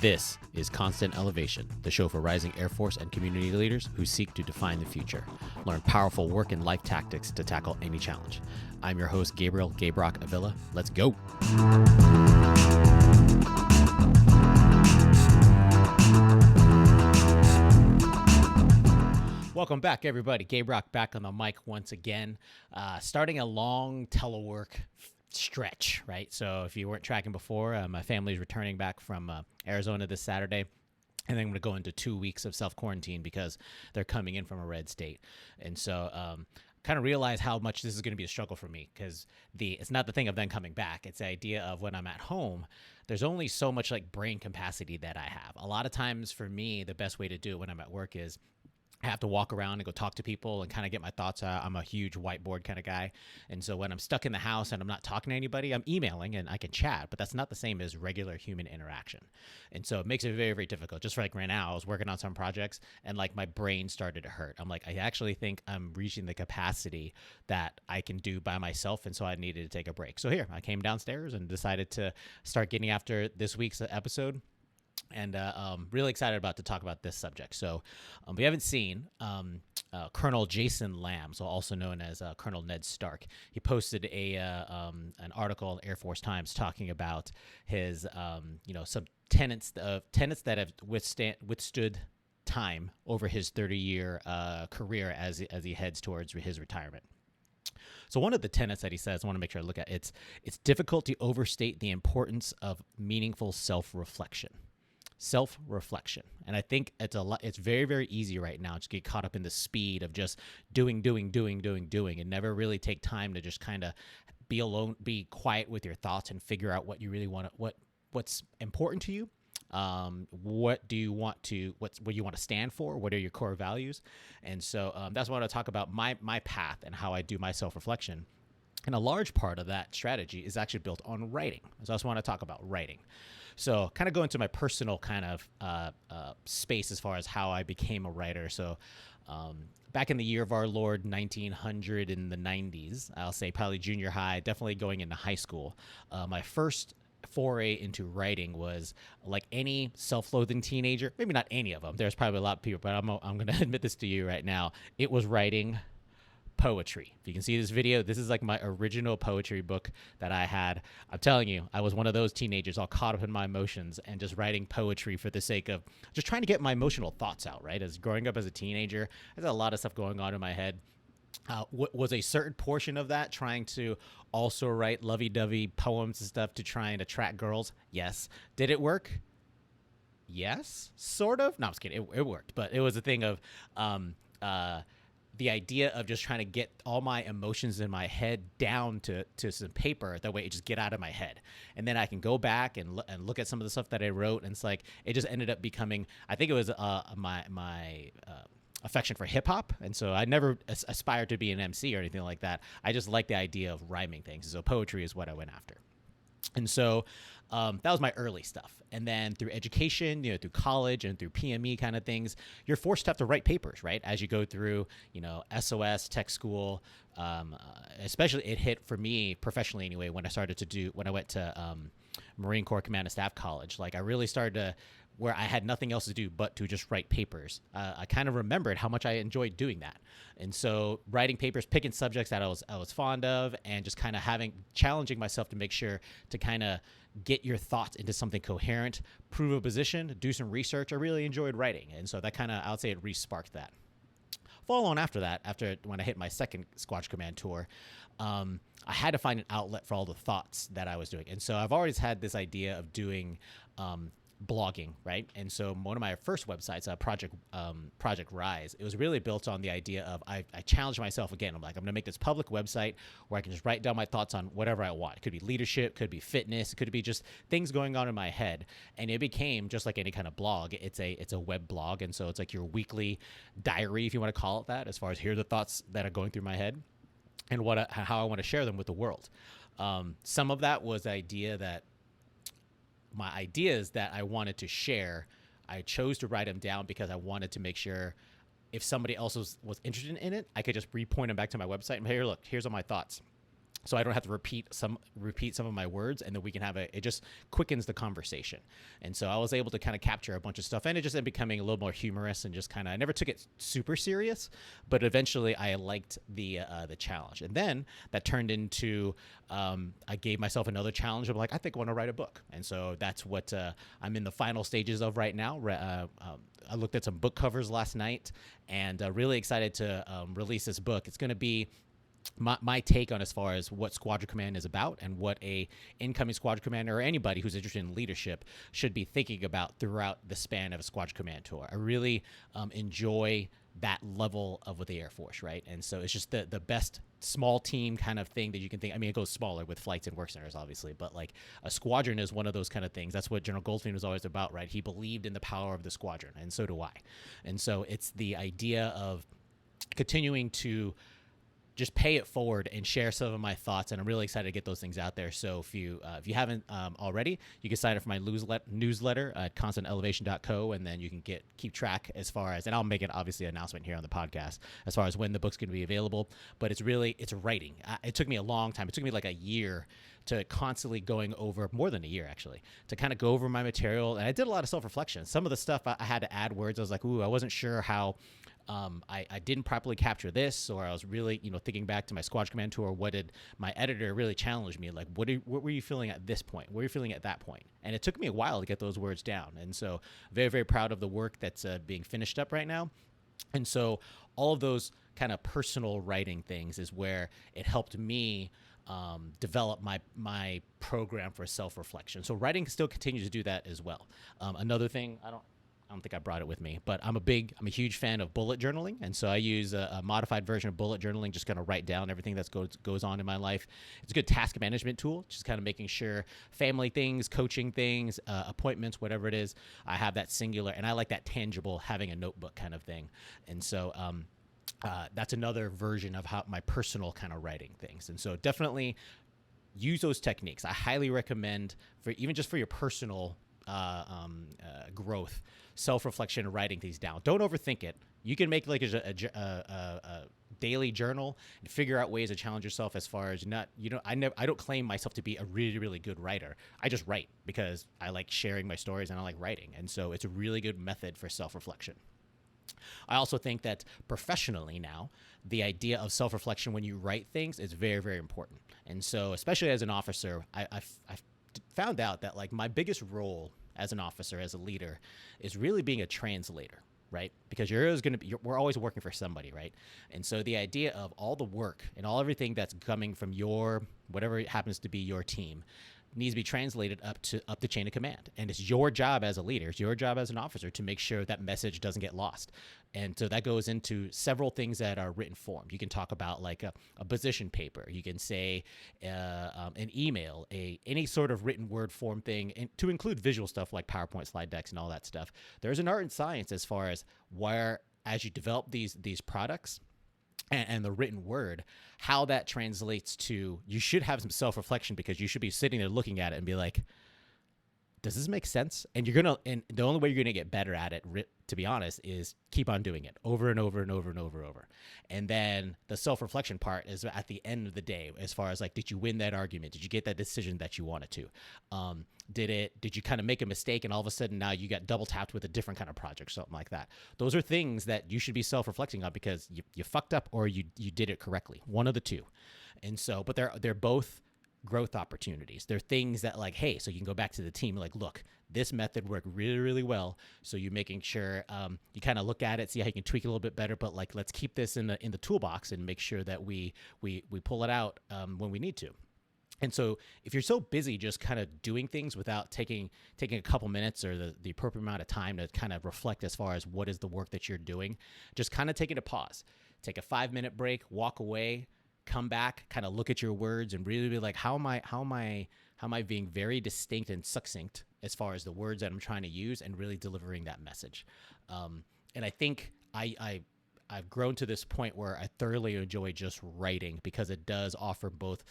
This is Constant Elevation, the show for rising Air Force and community leaders who seek to define the future. Learn powerful work and life tactics to tackle any challenge. I'm your host, Gabriel Gabrock Avila. Let's go. Welcome back, everybody. Gabrock back on the mic once again, starting a long telework stretch, right? So if you weren't tracking before, my family's returning back from Arizona this Saturday, and then I'm going to go into 2 weeks of self-quarantine because they're coming in from a red state. And so kind of realize how much this is going to be a struggle for me, because it's not the thing of them coming back. It's the idea of when I'm at home, there's only so much like brain capacity that I have. A lot of times for me, the best way to do it when I'm at work is I have to walk around and go talk to people and kind of get my thoughts out. I'm a huge whiteboard kind of guy. And so when I'm stuck in the house and I'm not talking to anybody, I'm emailing and I can chat, but that's not the same as regular human interaction. And so it makes it very, very difficult. Just for like right now, I was working on some projects and like my brain started to hurt. I'm like, I actually think I'm reaching the capacity that I can do by myself. And so I needed to take a break. So here, I came downstairs and decided to start getting after this week's episode. And really excited to talk about this subject. So we haven't seen Colonel Jason Lamb, so also known as Colonel Ned Stark. He posted an article in Air Force Times talking about his, some tenets that have withstood time over his 30-year career as he heads towards his retirement. So one of the tenets that he says, I want to make sure I look at it's difficult to overstate the importance of meaningful self-reflection. Self-reflection. And I think it's very, very easy right now to get caught up in the speed of just doing, and never really take time to just kind of be alone, be quiet with your thoughts and figure out what you really want to, what's important to you. What you want to stand for? What are your core values? And so that's what I want to talk about, my path and how I do my self-reflection. And a large part of that strategy is actually built on writing. So I just want to talk about writing. So kind of go into my personal kind of space as far as how I became a writer. So back in the year of our Lord, 1900 in the 90s, I'll say probably junior high, definitely going into high school, my first foray into writing was like any self-loathing teenager, maybe not any of them. There's probably a lot of people, but I'm going to admit this to you right now. It was writing poetry. If you can see this video, this is like my original poetry book that I had. I'm telling you, I was one of those teenagers all caught up in my emotions and just writing poetry for the sake of just trying to get my emotional thoughts out, right? As growing up as a teenager, there's a lot of stuff going on in my head. Was a certain portion of that trying to also write lovey-dovey poems and stuff to try and attract girls? Yes. Did it work? Yes, sort of. No, I was kidding. It worked, but it was a thing of the idea of just trying to get all my emotions in my head down to some paper. That way it just get out of my head. And then I can go back and look at some of the stuff that I wrote. And it's like, it just ended up becoming, I think it was my affection for hip hop. And so I never aspired to be an MC or anything like that. I just like the idea of rhyming things. So poetry is what I went after. And so that was my early stuff. And then through education, through college and through PME kind of things, you're forced to have to write papers, right? As you go through, SOS, tech school, especially it hit for me professionally anyway, when I went to Marine Corps Command and Staff College. Like I really started to, where I had nothing else to do but to just write papers. I kind of remembered how much I enjoyed doing that. And so writing papers, picking subjects that I was fond of, and just kind of challenging myself to make sure to kind of get your thoughts into something coherent, prove a position, do some research. I really enjoyed writing. And so that kind of, I would say it re-sparked that. Follow on after that, when I hit my second Squadron Command tour, I had to find an outlet for all the thoughts that I was doing. And so I've always had this idea of doing blogging, right? And so one of my first websites, Project Rise, it was really built on the idea of I challenged myself again. I'm like, I'm going to make this public website where I can just write down my thoughts on whatever I want. It could be leadership, could be fitness, it could be just things going on in my head. And it became just like any kind of blog. It's a web blog, and so it's like your weekly diary, if you want to call it that, as far as here are the thoughts that are going through my head and how I want to share them with the world. Some of that was the idea that my ideas that I wanted to share, I chose to write them down because I wanted to make sure if somebody else was interested in it, I could just repoint them back to my website and, hey, look, here's all my thoughts. so I don't have to repeat some of my words, and then we can have it just quickens the conversation. And so I was able to kind of capture a bunch of stuff, and it just ended up becoming a little more humorous and just kind of, I never took it super serious, but eventually I liked the challenge. And then that turned into I gave myself another challenge of like, I think I want to write a book. And so that's what I'm in the final stages of right now. I looked at some book covers last night, and really excited to release this book. It's going to be my take on as far as what Squadron Command is about and what a incoming Squadron Commander or anybody who's interested in leadership should be thinking about throughout the span of a Squadron Command tour. I really enjoy that level of the Air Force, right? And so it's just the best small team kind of thing that you can think. I mean, it goes smaller with flights and work centers, obviously, but like a squadron is one of those kind of things. That's what General Goldstein was always about, right? He believed in the power of the squadron, and so do I. And so it's the idea of continuing to just pay it forward and share some of my thoughts, and I'm really excited to get those things out there. So if you haven't already, you can sign up for my newsletter at constantelevation.co, and then you can keep track as far as, and I'll make it obviously an announcement here on the podcast as far as when the book's going to be available. But it's writing. It took me a long time. It took me like a year to constantly going over, more than a year actually, to kind of go over my material. And I did a lot of self-reflection. Some of the stuff I had to add words. I was like, ooh, I wasn't sure how I didn't properly capture this, or I was really, thinking back to my Squadron Command tour. What did my editor really challenge me? Like, what were you feeling at this point? What were you feeling at that point? And it took me a while to get those words down. And so very, very proud of the work that's being finished up right now. And so all of those kind of personal writing things is where it helped me develop my program for self-reflection. So writing still continues to do that as well. Another thing, I don't think I brought it with me, but I'm a huge fan of bullet journaling. And so I use a modified version of bullet journaling, just kind of write down everything that goes on in my life. It's a good task management tool, just kind of making sure family things, coaching things, appointments, whatever it is, I have that singular, and I like that tangible, having a notebook kind of thing. And so, that's another version of how my personal kind of writing things. And so definitely use those techniques. I highly recommend even just for your personal growth, self-reflection, writing these down. Don't overthink it. You can make like a daily journal and figure out ways to challenge yourself as far as I don't claim myself to be a really, really good writer. I just write because I like sharing my stories and I like writing. And so it's a really good method for self-reflection. I also think that professionally now, the idea of self-reflection when you write things is very, very important. And so especially as an officer, I've found out that like my biggest role as an officer, as a leader, is really being a translator, right? Because we're always working for somebody, right? And so the idea of all the work and everything that's coming from whatever it happens to be your team, needs to be translated up the chain of command. And it's your job as a leader, it's your job as an officer to make sure that message doesn't get lost. And so that goes into several things that are written form. You can talk about like a position paper. You can say an email, any sort of written word form thing, and to include visual stuff like PowerPoint slide decks and all that stuff. There's an art and science as far as as you develop these products, and the written word, how that translates to, you should have some self-reflection, because you should be sitting there looking at it and be like, does this make sense? And and the only way you're going to get better at it, to be honest, is keep on doing it over and over and over and over and over. And then the self-reflection part is at the end of the day, as far as like, did you win that argument? Did you get that decision that you wanted to? Did you kind of make a mistake and all of a sudden now you got double tapped with a different kind of project, something like that? Those are things that you should be self-reflecting on, because you fucked up or you did it correctly, one of the two. And so, but they're both growth opportunities. They're things that like, hey, so you can go back to the team like, look, this method worked really, really well. So you're making sure you kind of look at it, see how you can tweak it a little bit better, but like, let's keep this in the toolbox and make sure that we pull it out when we need to. And so if you're so busy just kind of doing things without taking a couple minutes or the appropriate amount of time to kind of reflect as far as what is the work that you're doing, just kind of taking a pause, take a 5-minute break, walk away, come back, kind of look at your words and really be like, how am I being very distinct and succinct as far as the words that I'm trying to use and really delivering that message. And I think I've grown to this point where I thoroughly enjoy just writing, because it does offer both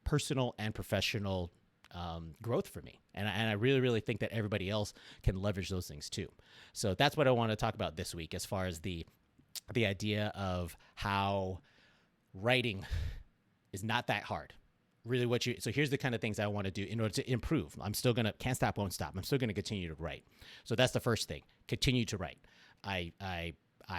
personal and professional growth for me. And I really, really think that everybody else can leverage those things too. So that's what I want to talk about this week, as far as the idea of how writing is not that hard. Really so here's the kind of things I want to do in order to improve. I'm still going to, can't stop, won't stop. I'm still going to continue to write. So that's the first thing, continue to write. I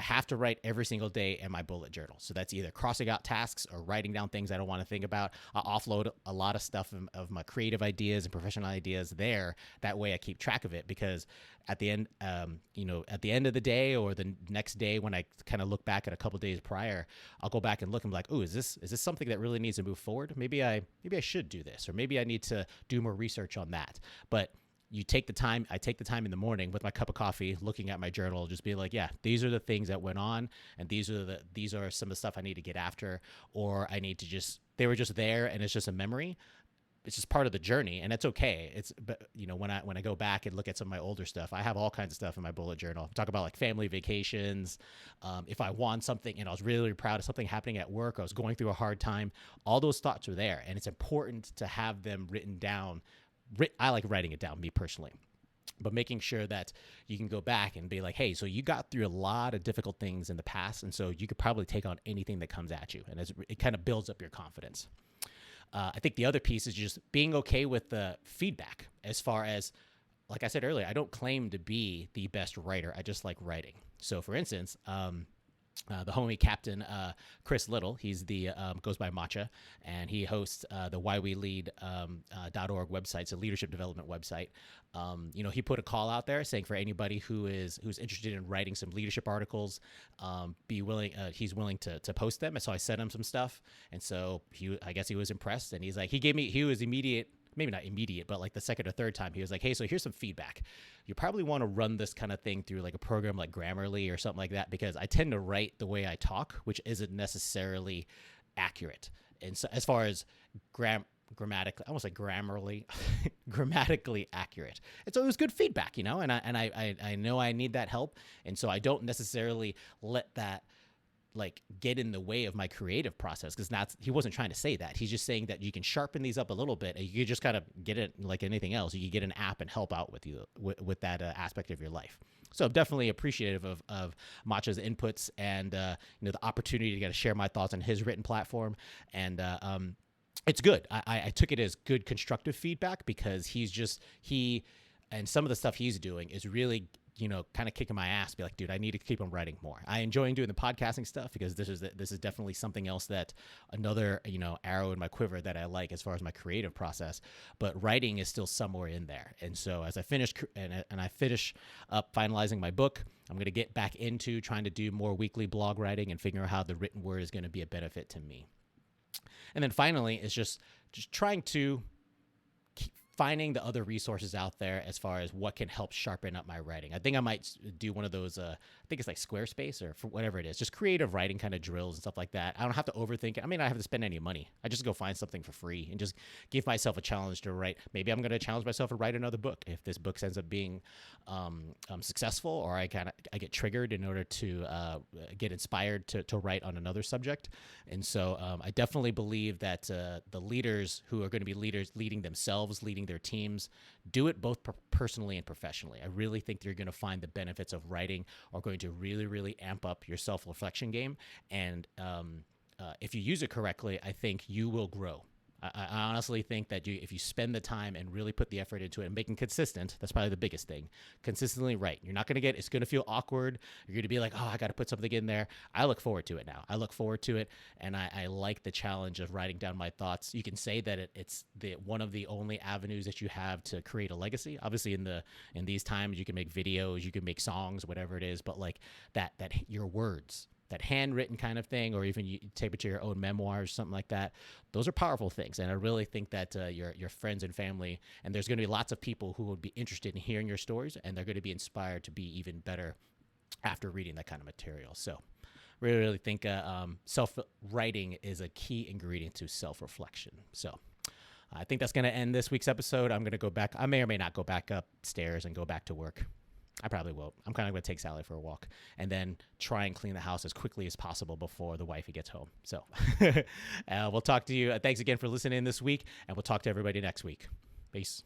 have to write every single day in my bullet journal. So that's either crossing out tasks or writing down things I don't want to think about. I offload a lot of stuff of my creative ideas and professional ideas there. That way I keep track of it, because at the end, at the end of the day or the next day, when I kind of look back at a couple days prior, I'll go back and look and be like, oh, is this something that really needs to move forward? Maybe I should do this, or maybe I need to do more research on that. But I take the time in the morning with my cup of coffee, looking at my journal, just being like, yeah, these are the things that went on, and these are some of the stuff I need to get after, or I need to they were just there and it's just a memory. It's just part of the journey, and it's okay. But when I go back and look at some of my older stuff, I have all kinds of stuff in my bullet journal. Talk about like family vacations, if I won something and I was really, really proud of something happening at work, I was going through a hard time. All those thoughts are there, and it's important to have them written down. I like writing it down, me personally, but making sure that you can go back and be like, hey, so you got through a lot of difficult things in the past, and so you could probably take on anything that comes at you, and it kind of builds up your confidence. I think the other piece is just being okay with the feedback. As far as, like I said earlier, I don't claim to be the best writer. I just like writing. So for instance, the homie Captain Chris Little, he's the goes by Matcha, and he hosts the whyWeLead.org website. It's a leadership development website. He put a call out there saying for anybody who's interested in writing some leadership articles, he's willing to post them. And so I sent him some stuff, and so I guess he was impressed, and he was immediate. Maybe not immediate, but like the second or third time, he was like, hey, so here's some feedback. You probably want to run this kind of thing through like a program like Grammarly or something like that, because I tend to write the way I talk, which isn't necessarily accurate. And so as far as grammatically, I almost like grammarly, grammatically accurate. And so it was good feedback, and I know I need that help. And so I don't necessarily let that like get in the way of my creative process, because he wasn't trying to say that. He's just saying that you can sharpen these up a little bit, and you just kind of get it like anything else. You can get an app and help out with you with that aspect of your life. So I'm definitely appreciative of Matcha's inputs and the opportunity to get to share my thoughts on his written platform. And it's good. I took it as good constructive feedback, because and some of the stuff he's doing is really kind of kicking my ass, be like, dude, I need to keep on writing more. I enjoy doing the podcasting stuff, because this is definitely something else, that another, arrow in my quiver that I like as far as my creative process, but writing is still somewhere in there. And so as I finish up finalizing my book, I'm going to get back into trying to do more weekly blog writing and figure out how the written word is going to be a benefit to me. And then finally, it's just trying to finding the other resources out there as far as what can help sharpen up my writing. I think I might do one of those, I think it's like Squarespace or whatever it is, just creative writing kind of drills and stuff like that. I don't have to overthink it. I mean, I don't have to spend any money. I just go find something for free and just give myself a challenge to write. Maybe I'm going to challenge myself to write another book. If this book ends up being successful, or I get triggered in order to get inspired to write on another subject. And so I definitely believe that the leaders who are going to be leaders, leading themselves, leading their teams, do it both personally and professionally. I really think you're going to find the benefits of writing are going to really, really amp up your self-reflection game. And if you use it correctly, I think you will grow. I honestly think that if you spend the time and really put the effort into it and making consistent, that's probably the biggest thing. Consistently write. You're not going to it's going to feel awkward. You're going to be like, oh, I got to put something in there. I look forward to it now. I look forward to it, and I like the challenge of writing down my thoughts. You can say that it's one of the only avenues that you have to create a legacy. Obviously, in these times, you can make videos, you can make songs, whatever it is, but like that your words, that handwritten kind of thing, or even you tape it to your own memoirs, something like that. Those are powerful things. And I really think that your friends and family, and there's going to be lots of people who would be interested in hearing your stories, and they're going to be inspired to be even better after reading that kind of material. So really, really think self-writing is a key ingredient to self-reflection. So I think that's going to end this week's episode. I'm going to go back. I may or may not go back upstairs and go back to work. I probably will. I'm kind of going to take Sally for a walk and then try and clean the house as quickly as possible before the wifey gets home. So we'll talk to you. Thanks again for listening this week, and we'll talk to everybody next week. Peace.